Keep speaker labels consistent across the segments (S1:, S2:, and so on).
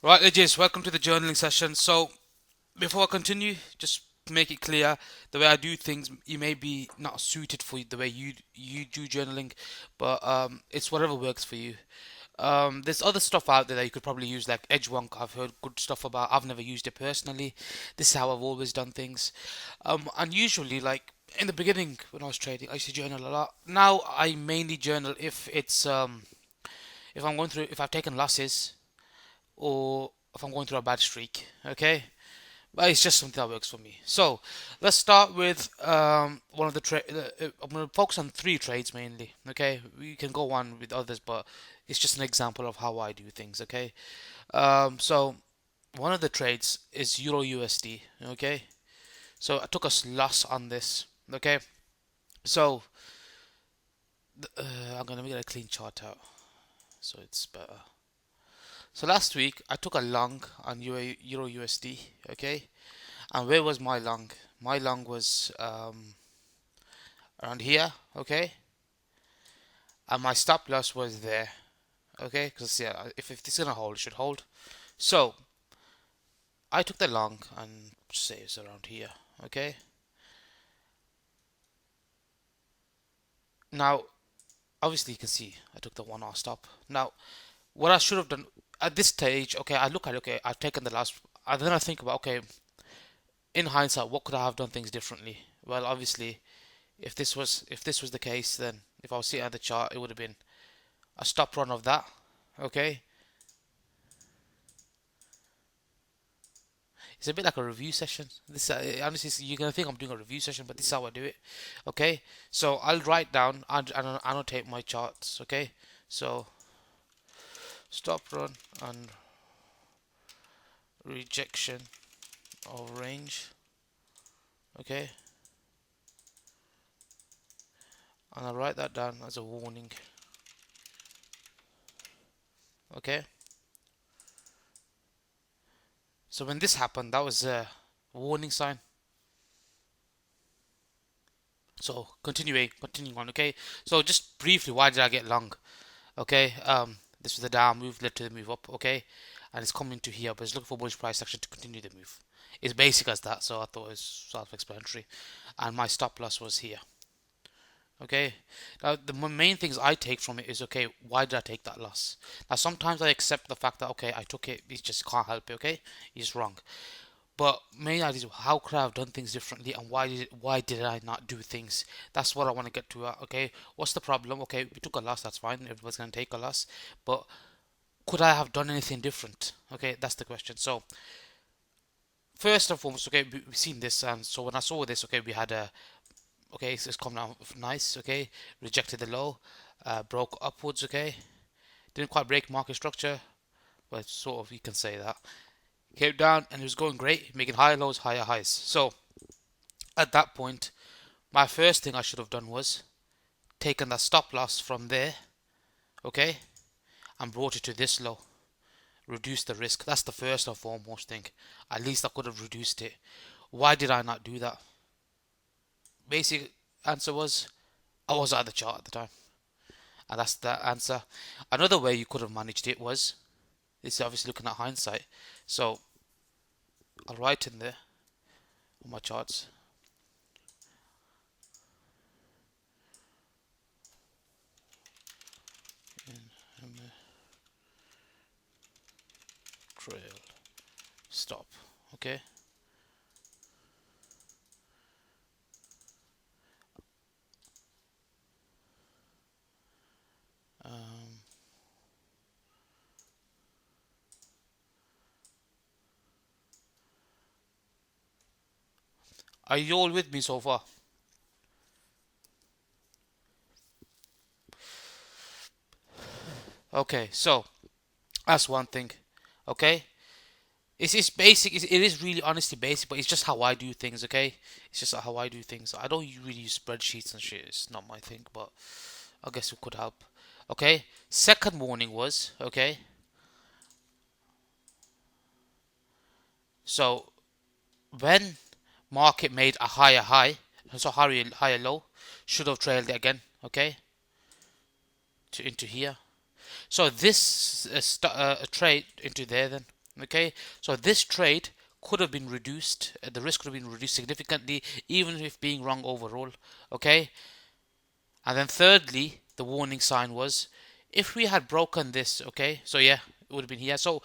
S1: Right, Ajay, welcome to the journaling session. So, before I continue, just to make it clear, the way I do things, you may be not suited for the way you do journaling, but it's whatever works for you. There's other stuff out there that you could probably use, like Edgewonk. I've heard good stuff about. I've never used it personally. This is how I've always done things. And usually, like in the beginning when I was trading, I used to journal a lot. Now I mainly journal if I'm going through if I've taken losses or if I'm going through a bad streak. Okay, but it's just something that works for me. So let's start with one of the I'm going to focus on three trades mainly. Okay, we can go on with others, but it's just an example of how I do things. Okay, so one of the trades is Euro USD. Okay, so I took a loss on this. Okay, so I'm going to get a clean chart out so it's better. So last week I took a long on Euro USD. Okay, and where was my long? My long was around here, okay, and my stop loss was there, okay, because yeah, if this is gonna hold, it should hold. So I took the long and say it's around here, okay. Now, obviously, you can see I took the 1 hour stop. Now, what I should have done at this stage, okay, I look at okay, I've taken the last, and then I think about okay, in hindsight, what could I have done things differently? Well, obviously, if this was the case, then if I was sitting at the chart, it would have been a stop run of that, okay. It's a bit like a review session. This honestly, you're gonna think I'm doing a review session, but this is how I do it. Okay, so I'll write down and annotate my charts. Okay, so stop run and rejection of range. Okay, and I'll write that down as a warning. Okay, so when this happened, that was a warning sign. So continuing on. Okay, so just briefly, why did I get long? Okay, this was the down move led to the move up. Okay, and it's coming to here, but it's looking for bullish price action to continue the move. It's basic as that, so I thought it was self-explanatory. And my stop loss was here. Okay, now the main things I take from it is okay, why did I take that loss? Now sometimes I accept the fact that okay, I took it, it just can't help it. Okay, it's wrong. But main idea is how could I have done things differently, and why did I not do things? That's what I want to get to. Okay, what's the problem? Okay, we took a loss. That's fine. Everybody's gonna take a loss, but could I have done anything different? Okay, that's the question. So first and foremost, okay, we've seen this, and so when I saw this, okay, we had a okay, it's come down nice. Okay, rejected the low, broke upwards. Okay, didn't quite break market structure, but sort of you can say that. Came down and it was going great, making higher lows, higher highs. So at that point, my first thing I should have done was taken that stop loss from there, okay, and brought it to this low. Reduce the risk. That's the first and foremost thing. At least I could have reduced it. Why did I not do that? Basic answer was I was at the chart at the time, and that's the answer. Another way you could have managed it was this is obviously looking at hindsight. So I'll write in there on my charts. Trail stop. Okay. Um, are you all with me so far? Okay, so that's one thing. Okay, it's basic. It is really honestly basic, but it's just how I do things. Okay, it's just how I do things. I don't really use spreadsheets and shit. It's not my thing, but I guess it could help. Okay. Second warning was okay. So when market made a higher high, so higher low, should have trailed it again. Okay, to into here. So this trade into there then. Okay, so this trade could have been reduced, the risk could have been reduced significantly, even if being wrong overall. Okay, and then thirdly, the warning sign was if we had broken this. Okay, so yeah, it would have been here. So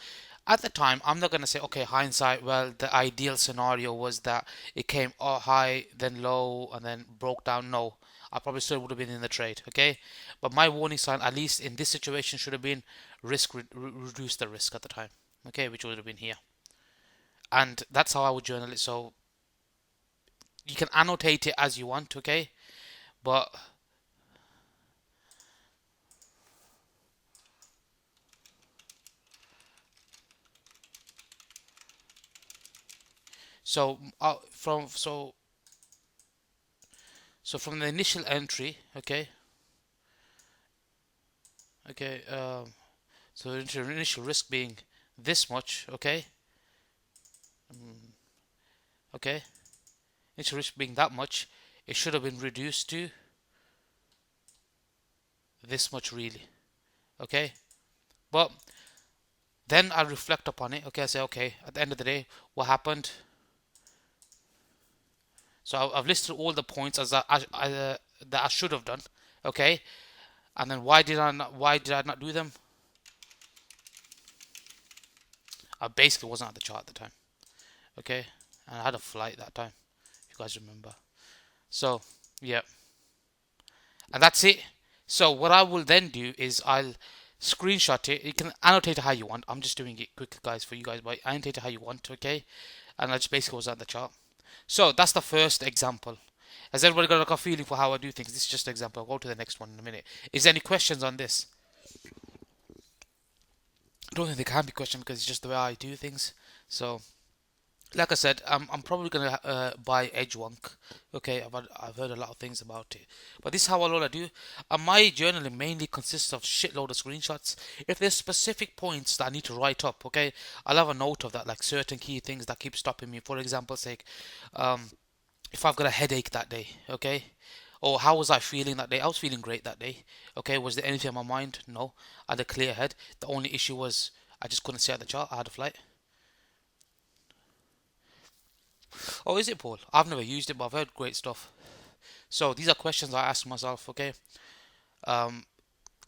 S1: at the time, I'm not going to say, okay, hindsight, well, the ideal scenario was that it came high, then low, and then broke down. No, I probably still would have been in the trade. Okay, but my warning sign, at least in this situation, should have been reduce the risk at the time. Okay, which would have been here. And that's how I would journal it. So you can annotate it as you want. Okay, but so from the initial entry. Okay, okay. So the initial risk being this much. Okay, okay. Initial risk being that much, it should have been reduced to this much, really. Okay, but then I reflect upon it. Okay, I say, okay, at the end of the day, what happened? So I've listed all the points that I should have done. Okay, and then why did I not do them? I basically wasn't at the chart at the time. Okay, and I had a flight that time, if you guys remember. So yeah, and that's it. So what I will then do is I'll screenshot it. You can annotate it how you want. I'm just doing it quick, guys, for you guys, but annotate it how you want. Okay, and I just basically was at the chart. So that's the first example. Has everybody got like a feeling for how I do things? This is just an example. I'll go to the next one in a minute. Is there any questions on this? I don't think there can be questions because it's just the way I do things. So, like I said, I'm probably gonna buy Edgewonk. Okay, I've heard a lot of things about it, but this is how all I do. My journaling mainly consists of shitload of screenshots. If there's specific points that I need to write up, okay, I'll have a note of that, like certain key things that keep stopping me. For example, sake, um, if I've got a headache that day, okay, or how was I feeling that day? I was feeling great that day. Okay, was there anything on my mind? No, I had a clear head. The only issue was I just couldn't see at the chart. I had a flight. Oh, is it, Paul? I've never used it, but I've heard great stuff. So these are questions I ask myself. Okay, um,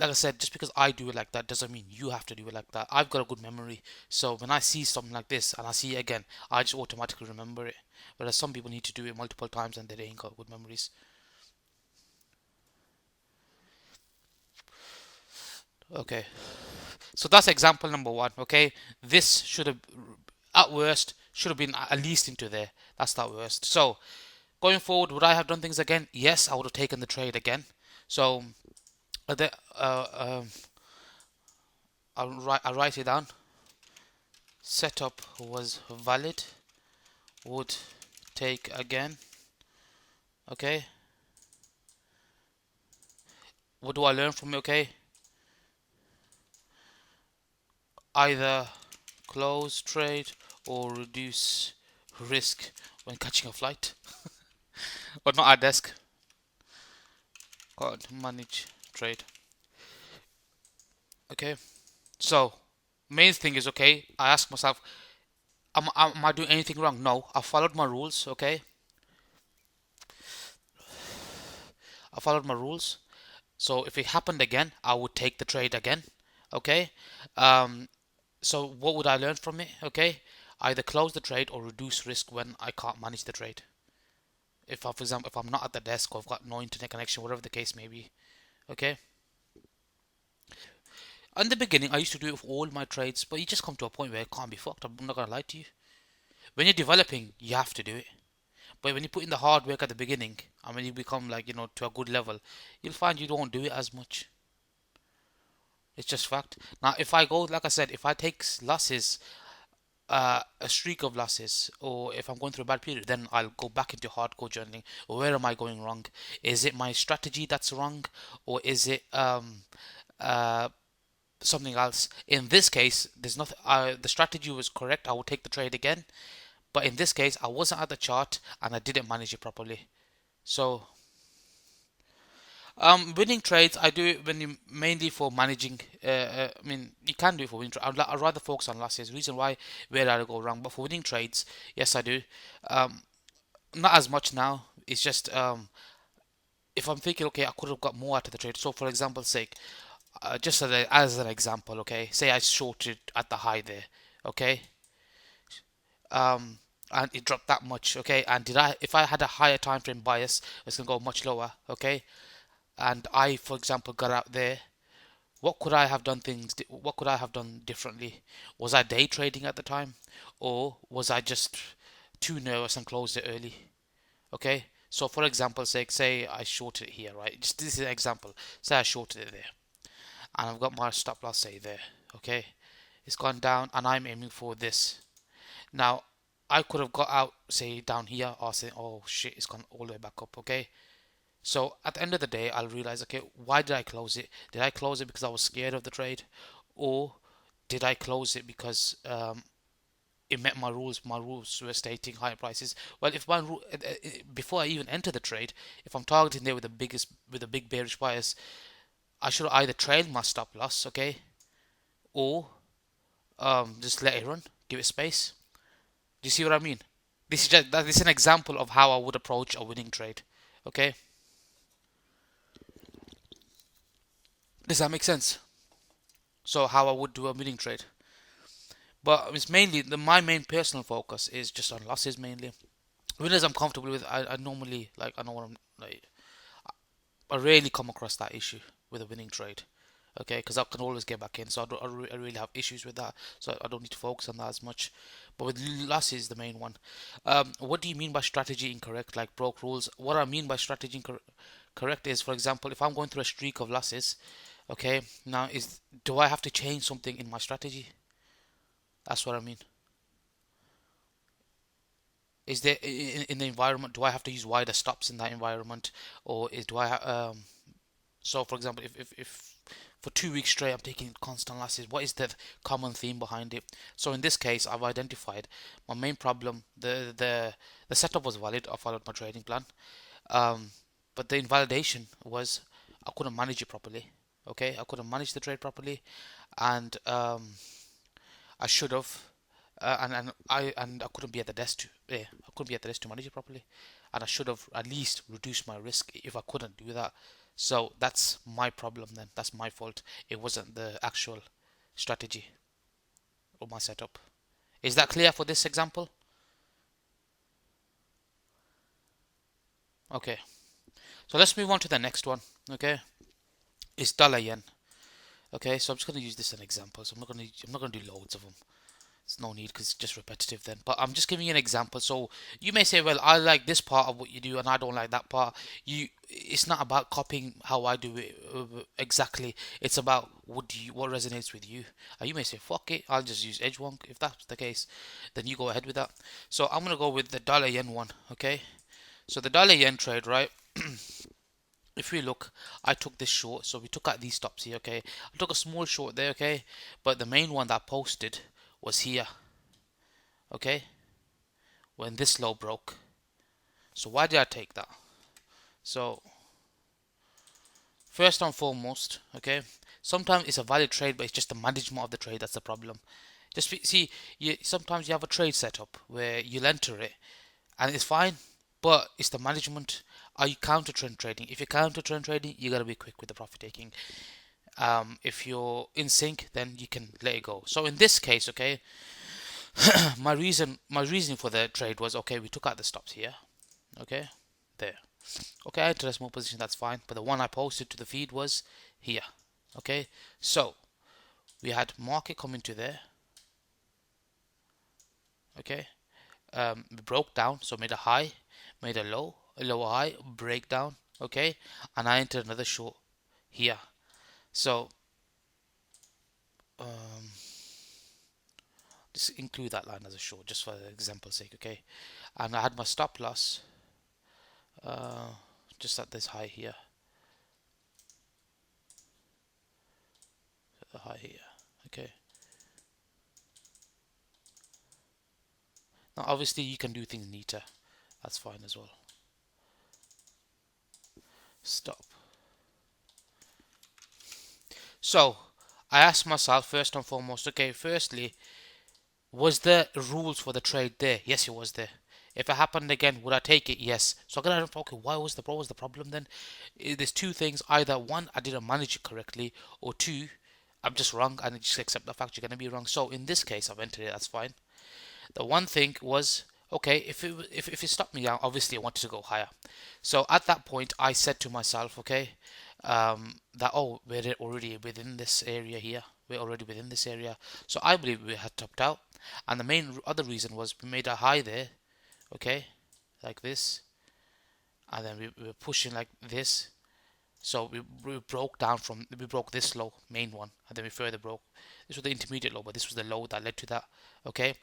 S1: like I said, just because I do it like that doesn't mean you have to do it like that. I've got a good memory, so when I see something like this and I see it again, I just automatically remember it. Whereas some people need to do it multiple times and they ain't got good memories. Okay, so that's example number one. Okay, this should have, at worst, should have been at least into there. That's that worst. So going forward, would I have done things again? Yes, I would have taken the trade again. So the, I'll write it down. Setup was valid. Would take again. Okay. What do I learn from it? Okay. Either close trade or reduce risk when catching a flight. But not at desk. God, manage trade. Okay. So, main thing is, okay, I ask myself, am I doing anything wrong? No. I followed my rules. Okay. I followed my rules. So if it happened again, I would take the trade again. Okay. Um, so what would I learn from it? Okay. Either close the trade or reduce risk when I can't manage the trade. If I, for example, if I'm not at the desk or I've got no internet connection, whatever the case may be. Okay. In the beginning, I used to do it for all my trades, but you just come to a point where it can't be fucked. I'm not gonna lie to you. When you're developing, you have to do it. But when you put in the hard work at the beginning, and when you become like to a good level, you'll find you don't do it as much. It's just fact. Now, if I go, like I said, if I take losses, a streak of losses, or if I'm going through a bad period, then I'll go back into hardcore journaling. Where am I going wrong? Is it my strategy that's wrong, or is it uh, something else? In this case, there's nothing. The strategy was correct. I will take the trade again. But in this case, I wasn't at the chart and I didn't manage it properly. So Winning trades, I do it when you mainly for managing. I mean, you can do it for winning trades. I'd rather focus on losses. Reason why, where I go wrong, but for winning trades, yes, I do. Um, Not as much now. It's just if I'm thinking, okay, I could have got more out of the trade. So, for example's sake, just as an example, okay, say I shorted at the high there, okay, um, and it dropped that much, okay, and if I had a higher time frame bias, it's gonna go much lower, okay, and I, for example, got out there. What could I have done What could I have done differently? Was I day trading at the time, or was I just too nervous and closed it early? Okay. So for example, say I shorted it here, right? Just this is an example. Say I shorted it there, and I've got my stop loss say there. Okay. It's gone down, and I'm aiming for this. Now, I could have got out, say down here, or say, oh shit, it's gone all the way back up. Okay. So at the end of the day, I'll realize, okay, why did I close it? Did I close it because I was scared of the trade, or did I close it because it met my rules? My rules were stating higher prices. Well, if my before I even enter the trade, if I'm targeting there with a big bearish bias, I should either trail my stop loss, okay, or just let it run, give it space. Do you see what I mean? This is an example of how I would approach a winning trade. Okay, does that make sense? So how I would do a winning trade. But it's mainly my main personal focus is just on losses mainly. Winners I'm comfortable with. I normally like I know what I'm like. I rarely come across that issue with a winning trade. Okay, because I can always get back in, so I really have issues with that. So I don't need to focus on that as much. But with losses, the main one. What do you mean by strategy incorrect? Like broke rules? What I mean by strategy correct is, for example, if I'm going through a streak of losses, okay, now is do I have to change something in my strategy? That's what I mean. Is there in the environment? Do I have to use wider stops in that environment, or do I? So, for example, if for 2 weeks straight I'm taking constant losses, what is the common theme behind it? So in this case, I've identified my main problem. The setup was valid. I followed my trading plan, um, but the invalidation was I couldn't manage it properly. Okay, I couldn't manage the trade properly, and I should have, and I couldn't be at the desk to I couldn't be at the desk to manage it properly, and I should have at least reduced my risk if I couldn't do that. So that's my problem then. That's my fault. It wasn't the actual strategy or my setup. Is that clear for this example? Okay. So let's move on to the next one. Okay, it's dollar yen. Okay, so I'm just gonna use this as an example. So I'm not gonna do loads of them. It's no need because it's just repetitive then. But I'm just giving you an example. So you may say, well, I like this part of what you do and I don't like that part. It's not about copying how I do it exactly. It's about what resonates with you. And you may say, fuck it, I'll just use edge one. If that's the case, then you go ahead with that. So I'm gonna go with the dollar yen one. Okay. So the dollar yen trade, right? If we look, I took this short, so we took out these stops here, okay? I took a small short there, okay? But the main one that I posted was here, okay, when this low broke. So why did I take that? So first and foremost, okay, sometimes it's a valid trade, but it's just the management of the trade that's the problem. Just see, sometimes you have a trade setup where you'll enter it and it's fine, but it's the management. Are you counter trend trading? If you're counter trend trading, you gotta be quick with the profit taking. If you're in sync, then you can let it go. So in this case, okay, my reasoning for the trade was, okay, we took out the stops here, okay, there. Okay, I entered a small position, that's fine. But the one I posted to the feed was here. Okay, so we had market coming to there. Okay, we broke down, so made a high, made a lower high, breakdown. Okay, and I entered another short here. So um, just include that line as a short, just for example's sake. Okay, and I had my stop loss uh, just at this high here, the high here. Okay. Now, obviously, you can do things neater. That's fine as well. Stop. So I asked myself first and foremost, okay, firstly, was the rules for the trade there? Yes, it was there. If it happened again, would I take it? Yes. So I gotta look, okay, what was the problem then? There's two things. Either one, I didn't manage it correctly, or two, I'm just wrong and I just accept the fact you're gonna be wrong. So in this case, I've entered it. That's fine. The one thing was, okay, if it stopped me down, obviously I wanted to go higher. So at that point, I said to myself, okay, that oh, we're already within this area here. We're already within this area. So I believe we had topped out, and the main other reason was we made a high there, okay, like this, and then we were pushing like this. So we broke down from we broke this low, main one, and then we further broke. This was the intermediate low, but this was the low that led to that. Okay,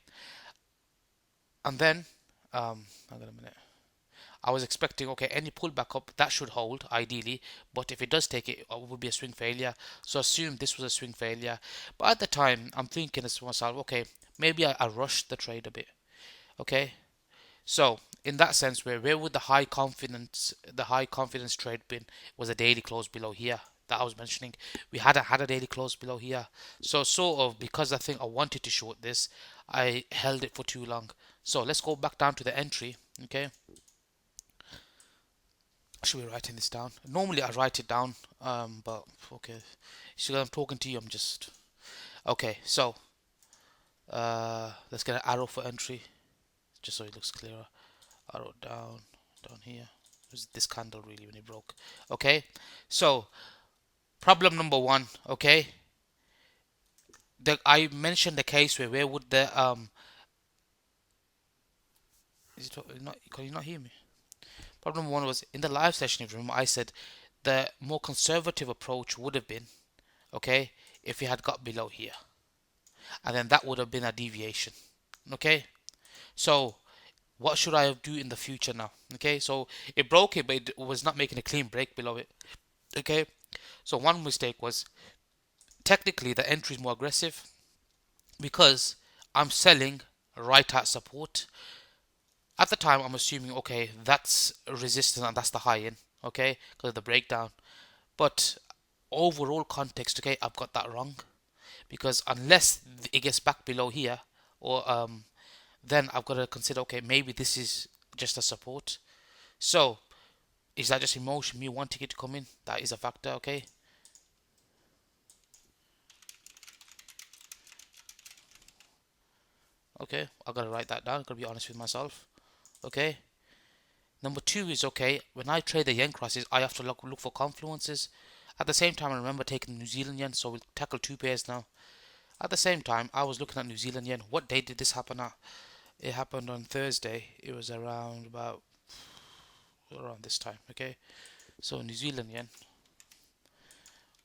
S1: and then hang on a minute. I was expecting, okay, any pullback up that should hold ideally, but if it does take it, it would be a swing failure. So assume this was a swing failure. But at the time, I'm thinking to myself, okay, maybe I rushed the trade a bit. Okay, so in that sense, where would the high confidence trade been? Was a daily close below here that I was mentioning. We hadn't had a daily close below here, so sort of because I think I wanted to short this, I held it for too long. So let's go back down to the entry. Okay, should be writing this down. Normally I write it down, but okay. So I'm talking to you. I'm just okay. So let's get an arrow for entry, just so it looks clearer. Arrow down here. It was this candle really when it broke. Okay, so problem number one. Okay, I mentioned the case where would the is it not? Can you not hear me? Problem one was in the live session. If you remember, I said the more conservative approach would have been okay if you had got below here, and then that would have been a deviation. Okay, so what should I do in the future now? Okay, so it broke it, but it was not making a clean break below it. Okay, so one mistake was technically the entry is more aggressive because I'm selling right at support. At the time, I'm assuming okay, that's resistance and that's the high end, okay, because of the breakdown. But overall context, okay, I've got that wrong because unless it gets back below here, or then I've got to consider okay, maybe this is just a support. So is that just emotion, me wanting it to come in? That is a factor, okay. Okay, I gotta write that down. Gotta be honest with myself. Okay. Number two is okay. When I trade the yen crosses, I have to look for confluences. At the same time, I remember taking New Zealand yen, so we'll tackle two pairs now. At the same time, I was looking at New Zealand yen. What day did this happen at? It happened on Thursday. It was around this time. Okay, so New Zealand yen.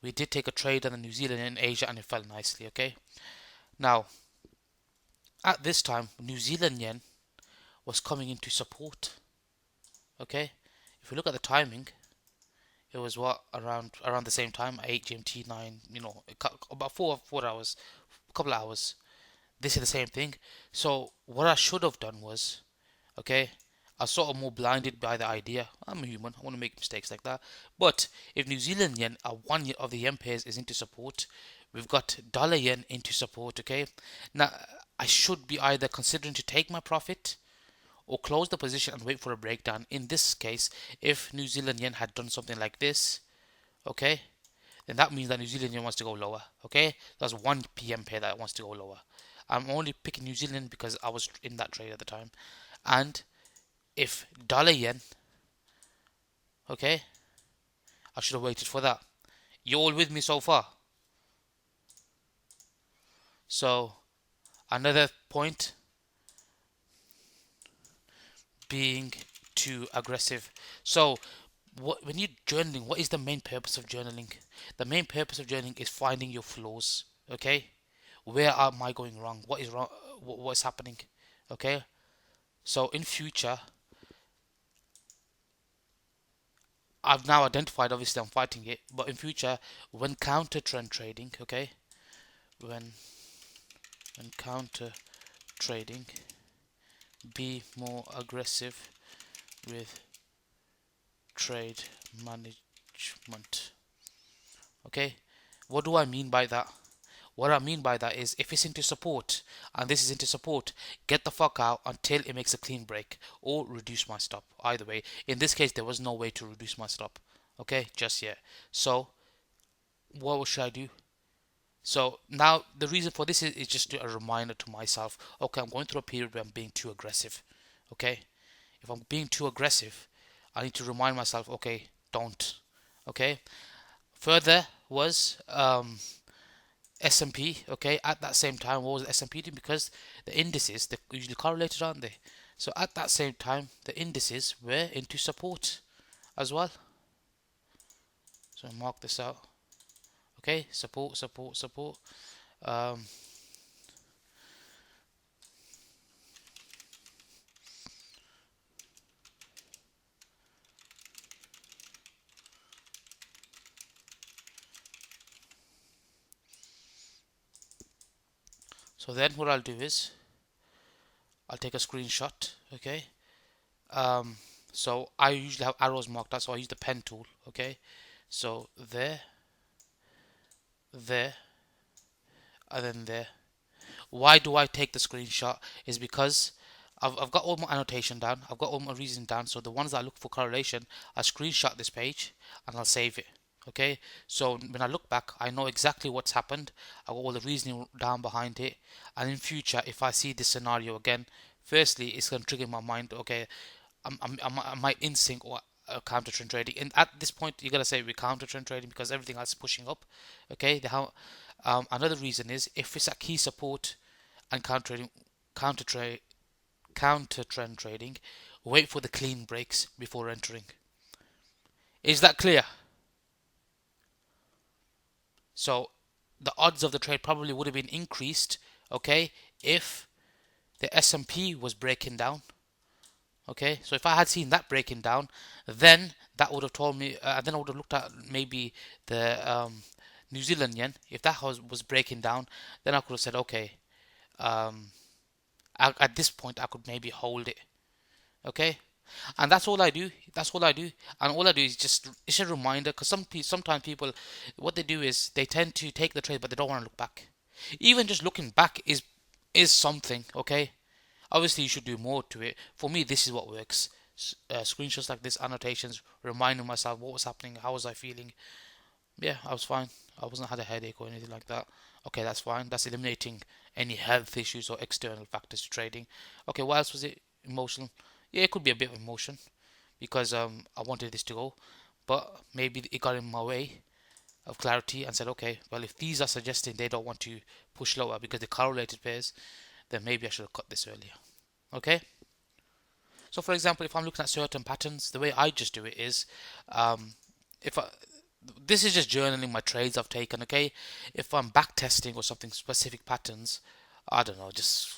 S1: We did take a trade on the New Zealand yen in Asia, and it fell nicely. Okay, now at this time, New Zealand yen was coming into support. Okay, if we look at the timing, it was what around the same time, 8 GMT, 9. About four hours, a couple of hours. This is the same thing. So what I should have done was, okay, I was sort of more blinded by the idea. I'm a human. I want to make mistakes like that. But if New Zealand yen, one of the yen pairs is into support, we've got dollar yen into support. Okay, now I should be either considering to take my profit or close the position and wait for a breakdown. In this case, if New Zealand yen had done something like this, okay, then that means that New Zealand yen wants to go lower. Okay, that's one PM pair that wants to go lower. I'm only picking New Zealand because I was in that trade at the time. And if dollar yen, okay, I should have waited for that. You all with me so far? So another point being too aggressive. So when you're journaling, what is the main purpose of journaling? The main purpose of journaling is finding your flaws. Okay, where am I going wrong? What is wrong? What's happening? Okay, so in future, I've now identified. Obviously, I'm fighting it, but in future, when counter trend trading, okay, when when counter trading, be more aggressive with trade management. Okay, What do I mean by that? What I mean by that is if it's into support and this is into support, get the fuck out until it makes a clean break or reduce my stop. Either way, in this case, there was no way to reduce my stop. Okay, just yet. So, what should I do? So now the reason for this is just a reminder to myself. Okay, I'm going through a period where I'm being too aggressive. Okay, if I'm being too aggressive, I need to remind myself. Okay, don't. Okay. Further was S&P. Okay, at that same time, what was S&P doing? Because the indices they're usually correlated, aren't they? So at that same time, the indices were into support as well. So mark this out. Okay, support, support, support. Um, so then what I'll do is I'll take a screenshot. Okay. Um, so I usually have arrows marked out, so I use the pen tool. Okay. So there, there, and then there. Why do I take the screenshot? Is because I've got all my annotation down. I've got all my reasoning down. So the ones that I look for correlation, I screenshot this page and I'll save it. Okay. So when I look back, I know exactly what's happened. I got all the reasoning down behind it. And in future, if I see this scenario again, firstly, it's going to trigger my mind. Okay, I might instinct or counter trend trading. And at this point, you gotta say we're counter trend trading because everything else is pushing up. Okay. Another reason is if it's at key support and counter trade, counter trend trading, wait for the clean breaks before entering. Is that clear? So the odds of the trade probably would have been increased. Okay, if the S&P was breaking down. Okay, so if I had seen that breaking down, then that would have told me. Then I would have looked at maybe the New Zealand yen. If that was breaking down, then I could have said, okay, um, at this point I could maybe hold it. Okay, and that's all I do. That's all I do, and all I do is just it's a reminder because sometimes people what they do is they tend to take the trade, but they don't want to look back. Even just looking back is something. Okay, obviously, you should do more to it. For me, this is what works. Screenshots like this, annotations, reminding myself what was happening, how was I feeling. Yeah, I was fine. I wasn't had a headache or anything like that. Okay, that's fine. That's eliminating any health issues or external factors to trading. Okay, what else was it? Emotional. Yeah, it could be a bit of emotion because I wanted this to go, but maybe it got in my way of clarity and said, okay, well if these are suggesting they don't want to push lower because they correlated pairs, then maybe I should have cut this earlier. Okay. So, for example, if I'm looking at certain patterns, the way I just do it is, if I, this is just journaling my trades I've taken. Okay, if I'm back testing or something specific patterns, I don't know, just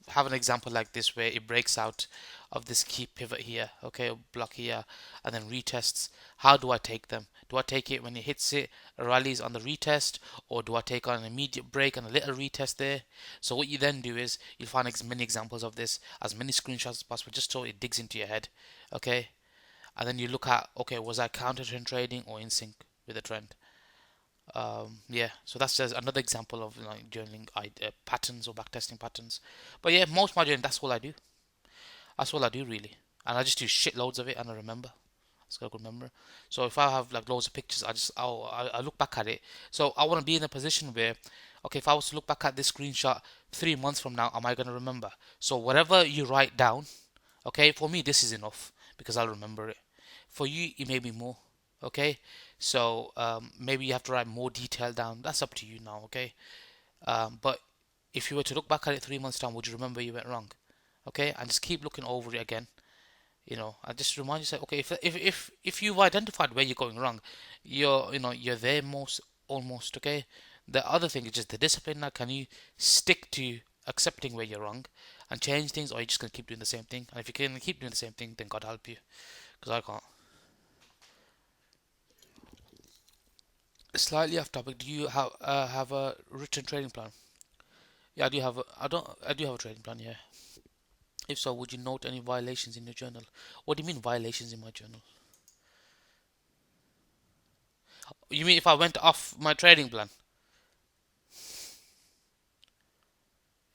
S1: have an example like this where it breaks out of this key pivot here, okay, or block here, and then retests. How do I take them? Do I take it when it hits it, rallies on the retest, or do I take on an immediate break and a little retest there? So what you then do is you'll find as many examples of this, as many screenshots as possible, just so it digs into your head, okay? And then you look at, okay, was I counter trend trading or in sync with the trend? Yeah, so that's just another example of like journaling patterns or backtesting patterns. But yeah, most of my journaling, that's all I do. That's all I do really, and I just do shitloads of it and I remember. It's got a good memory. So if I have like loads of pictures, I look back at it. So I want to be in a position where, okay, if I was to look back at this screenshot 3 months from now, am I gonna remember? So whatever you write down, okay, for me this is enough because I'll remember it. For you, it may be more. Okay, so maybe you have to write more detail down. That's up to you now. Okay, but if you were to look back at it 3 months time, would you remember you went wrong? Okay, and just keep looking over it again. I just remind yourself, okay, if you've identified where you're going wrong, you're there most almost. Okay, the other thing is just the discipline. Now, can you stick to accepting where you're wrong and change things, or are you just gonna keep doing the same thing? And if you can keep doing the same thing, then God help you, because I can't. Slightly off topic. Do you have a written trading plan? Yeah, I do have. I do have a trading plan. Yeah. If so, would you note any violations in your journal? What do you mean violations in my journal? You mean if I went off my trading plan?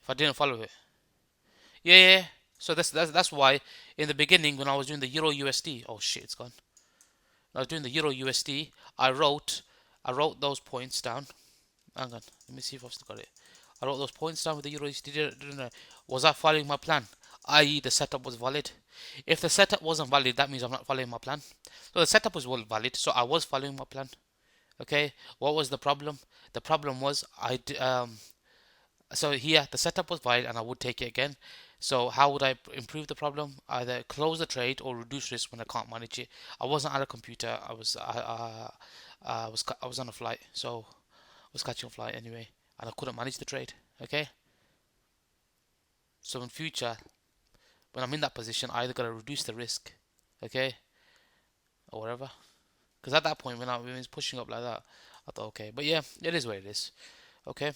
S1: if I didn't follow it. Yeah, yeah, yeah. So that's why in the beginning when I was doing the Euro USD, oh shit, it's gone. When I was doing the Euro USD, I wrote those points down. Hang on, let me see if I've still got it. I wrote those points down with the Euro USD. Was I following my plan? I.e., the setup was valid. If the setup wasn't valid, that means I'm not following my plan. So the setup was well valid, so I was following my plan. Okay, what was the problem? The problem was so here the setup was valid and I would take it again. So how would I improve the problem? Either close the trade or reduce risk when I can't manage it. I wasn't at a computer. I was on a flight, so I was catching a flight anyway, and I couldn't manage the trade. Okay, so in future when I'm in that position, I either gotta reduce the risk, okay, or whatever. Because at that point when I was pushing up like that, I thought okay, but yeah, it is what it is. Okay.